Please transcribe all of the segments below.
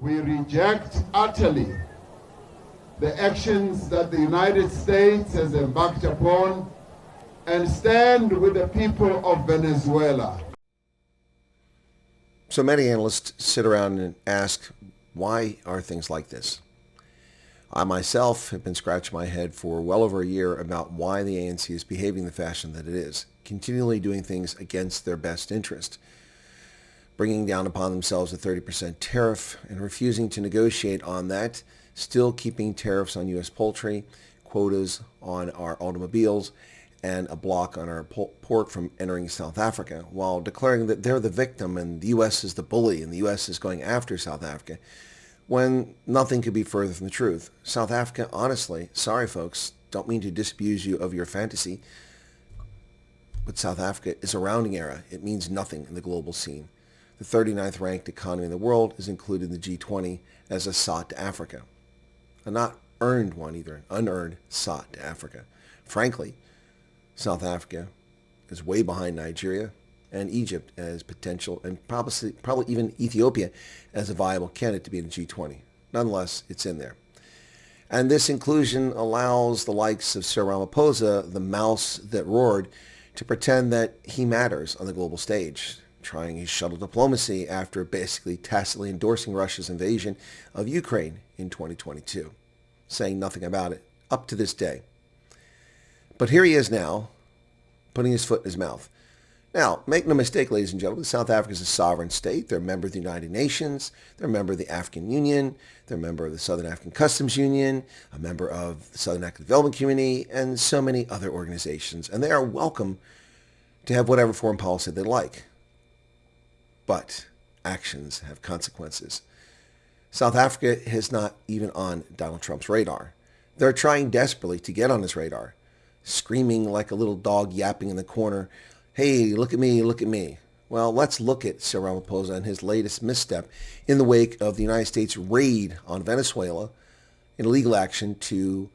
We reject utterly the actions that the United States has embarked upon and stand with the people of Venezuela. So many analysts sit around and ask, why are things like this? I myself have been scratching my head for well over a year about why the ANC is behaving the fashion that it is, continually doing things against their best interest, bringing down upon themselves a 30% tariff and refusing to negotiate on that, still keeping tariffs on U.S. poultry, quotas on our automobiles, and a block on our port from entering South Africa, while declaring that they're the victim and the U.S. is the bully and the U.S. is going after South Africa, when nothing could be further from the truth. South Africa, honestly, sorry folks, don't mean to disabuse you of your fantasy, but South Africa is a rounding error. It means nothing in the global scene. The 39th ranked economy in the world is included in the G20 as a sot to Africa. A not earned one either, an unearned sot to Africa. Frankly, South Africa is way behind Nigeria and Egypt as potential, and probably even Ethiopia as a viable candidate to be in the G20. Nonetheless, it's in there. And this inclusion allows the likes of Cyril Ramaphosa, the mouse that roared, to pretend that he matters on the global stage, trying his shuttle diplomacy after basically tacitly endorsing Russia's invasion of Ukraine in 2022, saying nothing about it up to this day. But here he is now, putting his foot in his mouth. Now, make no mistake, ladies and gentlemen, South Africa is a sovereign state. They're a member of the United Nations. They're a member of the African Union. They're a member of the Southern African Customs Union, a member of the Southern African Development Community, and so many other organizations. And they are welcome to have whatever foreign policy they like. But actions have consequences. South Africa is not even on Donald Trump's radar. They're trying desperately to get on his radar, screaming like a little dog yapping in the corner, "Hey, look at me, look at me." Well, let's look at Cyril Ramaphosa and his latest misstep in the wake of the United States raid on Venezuela in illegal action to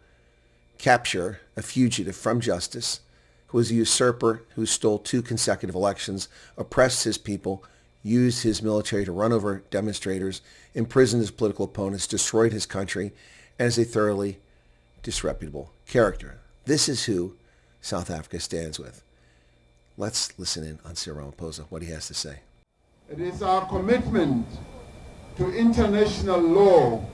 capture a fugitive from justice who was a usurper who stole 2 consecutive elections, oppressed his people, used his military to run over demonstrators, imprisoned his political opponents, destroyed his country, and is a thoroughly disreputable character. This is who South Africa stands with. Let's listen in on Cyril Ramaphosa, what he has to say. It is our commitment to international law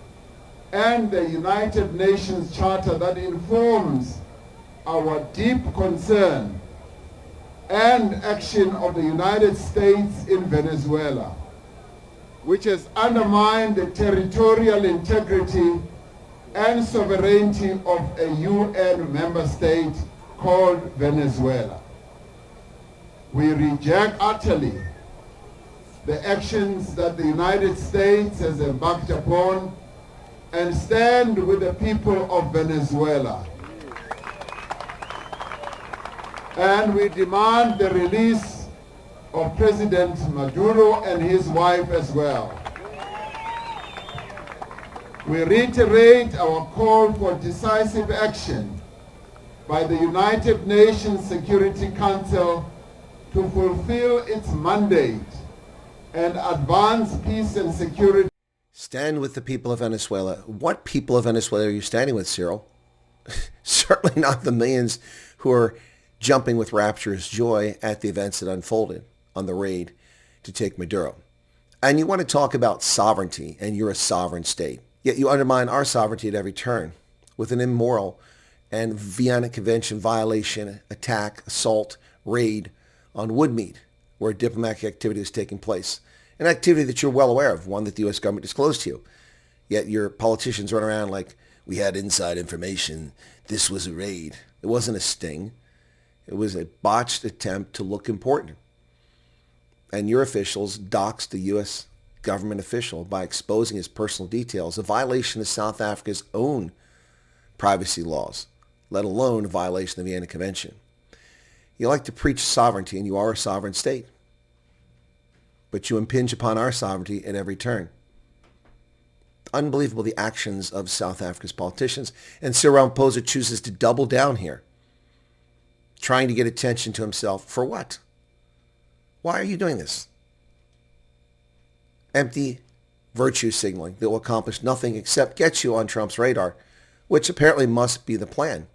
and the United Nations Charter that informs our deep concern and action of the United States in Venezuela, which has undermined the territorial integrity and sovereignty of a UN member state called Venezuela. We reject utterly the actions that the United States has embarked upon and stand with the people of Venezuela. And we demand the release of President Maduro and his wife as well. We reiterate our call for decisive action by the United Nations Security Council to fulfill its mandate and advance peace and security. Stand with the people of Venezuela. What people of Venezuela are you standing with, Cyril? Certainly not the millions who are jumping with rapturous joy at the events that unfolded on the raid to take Maduro. And you want to talk about sovereignty, and you're a sovereign state. Yet you undermine our sovereignty at every turn with an immoral and Vienna Convention violation, attack, assault, raid on Woodmead, where diplomatic activity is taking place. An activity that you're well aware of, one that the U.S. government disclosed to you. Yet your politicians run around like, we had inside information, this was a raid. It wasn't a sting. It was a botched attempt to look important. And your officials doxed a U.S. government official by exposing his personal details, a violation of South Africa's own privacy laws, let alone a violation of the Vienna Convention. You like to preach sovereignty, and you are a sovereign state. But you impinge upon our sovereignty at every turn. Unbelievable, the actions of South Africa's politicians. And Cyril Ramaphosa chooses to double down here, trying to get attention to himself. For what? Why are you doing this? Empty virtue signaling that will accomplish nothing except get you on Trump's radar, which apparently must be the plan.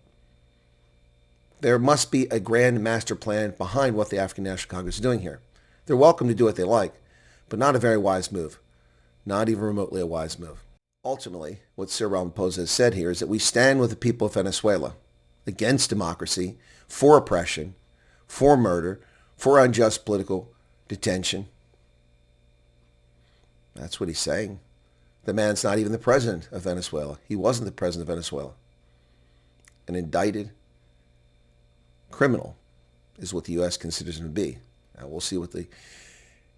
There must be a grand master plan behind what the African National Congress is doing here. They're welcome to do what they like, but not a very wise move. Not even remotely a wise move. Ultimately, what Cyril Ramaphosa has said here is that we stand with the people of Venezuela against democracy, for oppression, for murder, for unjust political detention. That's what he's saying. The man's not even the president of Venezuela. He wasn't the president of Venezuela. An indicted criminal is what the U.S. considers him to be. Now, we'll see what the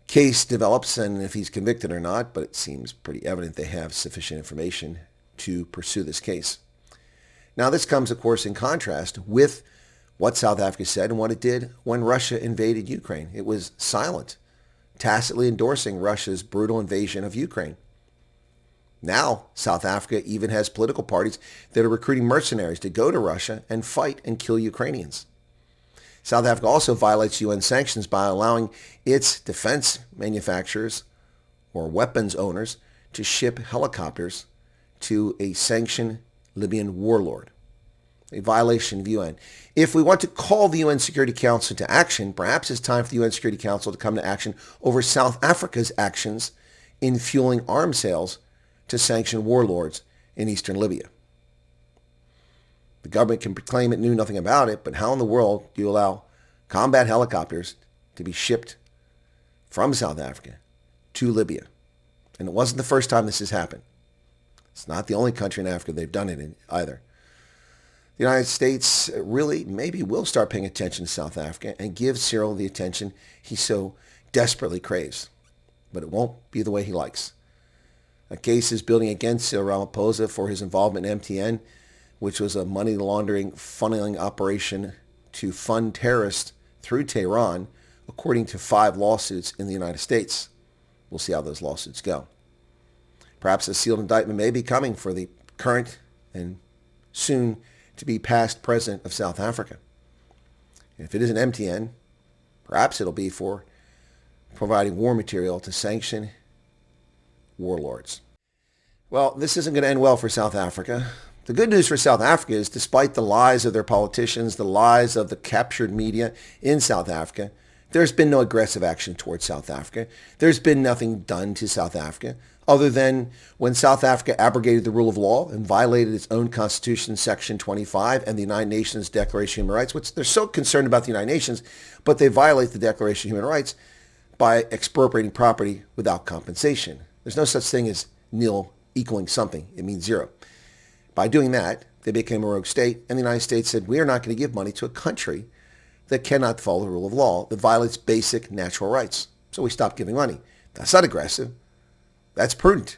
case develops and if he's convicted or not, but it seems pretty evident they have sufficient information to pursue this case. Now, this comes, of course, in contrast with what South Africa said and what it did when Russia invaded Ukraine. It was silent, tacitly endorsing Russia's brutal invasion of Ukraine. Now, South Africa even has political parties that are recruiting mercenaries to go to Russia and fight and kill Ukrainians. South Africa also violates UN sanctions by allowing its defense manufacturers or weapons owners to ship helicopters to a sanctioned Libyan warlord. A violation of UN. If we want to call the UN Security Council to action, perhaps it's time for the UN Security Council to come to action over South Africa's actions in fueling arms sales to sanctioned warlords in eastern Libya. The government can claim it knew nothing about it, but how in the world do you allow combat helicopters to be shipped from South Africa to Libya? And it wasn't the first time this has happened. It's not the only country in Africa they've done it in either. The United States really maybe will start paying attention to South Africa and give Cyril the attention he so desperately craves. But it won't be the way he likes. A case is building against Cyril Ramaphosa for his involvement in MTN, which was a money laundering funneling operation to fund terrorists through Tehran, according to 5 lawsuits in the United States. We'll see how those lawsuits go. Perhaps a sealed indictment may be coming for the current and soon to be past president of South Africa. And if it isn't MTN, perhaps it'll be for providing war material to sanction warlords. Well, this isn't going to end well for South Africa. The good news for South Africa is despite the lies of their politicians, the lies of the captured media in South Africa, there's been no aggressive action towards South Africa. There's been nothing done to South Africa other than when South Africa abrogated the rule of law and violated its own constitution, Section 25, and the United Nations Declaration of Human Rights, which they're so concerned about the United Nations, but they violate the Declaration of Human Rights by expropriating property without compensation. There's no such thing as nil equaling something. It means zero. By doing that, they became a rogue state, and the United States said, we are not going to give money to a country that cannot follow the rule of law, that violates basic natural rights. So we stopped giving money. That's not aggressive. That's prudent.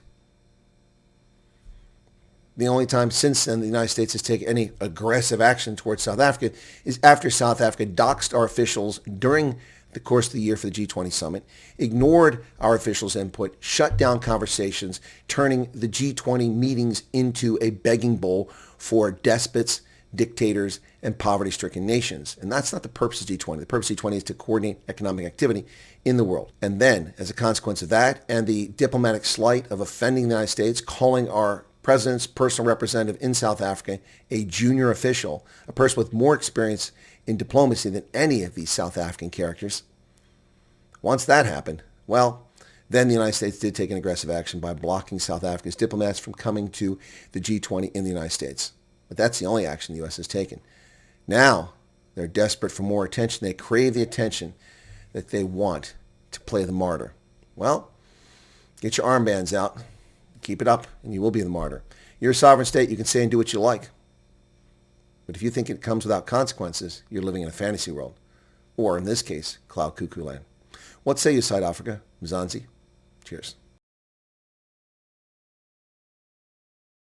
The only time since then the United States has taken any aggressive action towards South Africa is after South Africa doxed our officials during the course of the year for the G20 summit, ignored our officials' input, shut down conversations, turning the G20 meetings into a begging bowl for despots, dictators, and poverty-stricken nations. And that's not the purpose of G20. The purpose of G20 is to coordinate economic activity in the world. And then, as a consequence of that, and the diplomatic slight of offending the United States, calling our president's personal representative in South Africa a junior official, a person with more experience in diplomacy than any of these South African characters. Once that happened, well, then the United States did take an aggressive action by blocking South Africa's diplomats from coming to the G20 in the United States. But that's the only action the U.S. has taken. Now, they're desperate for more attention. They crave the attention that they want to play the martyr. Well, get your armbands out, keep it up, and you will be the martyr. You're a sovereign state. You can say and do what you like. But if you think it comes without consequences, you're living in a fantasy world. Or, in this case, cloud cuckoo land. What say you, South Africa? Mzansi? Cheers.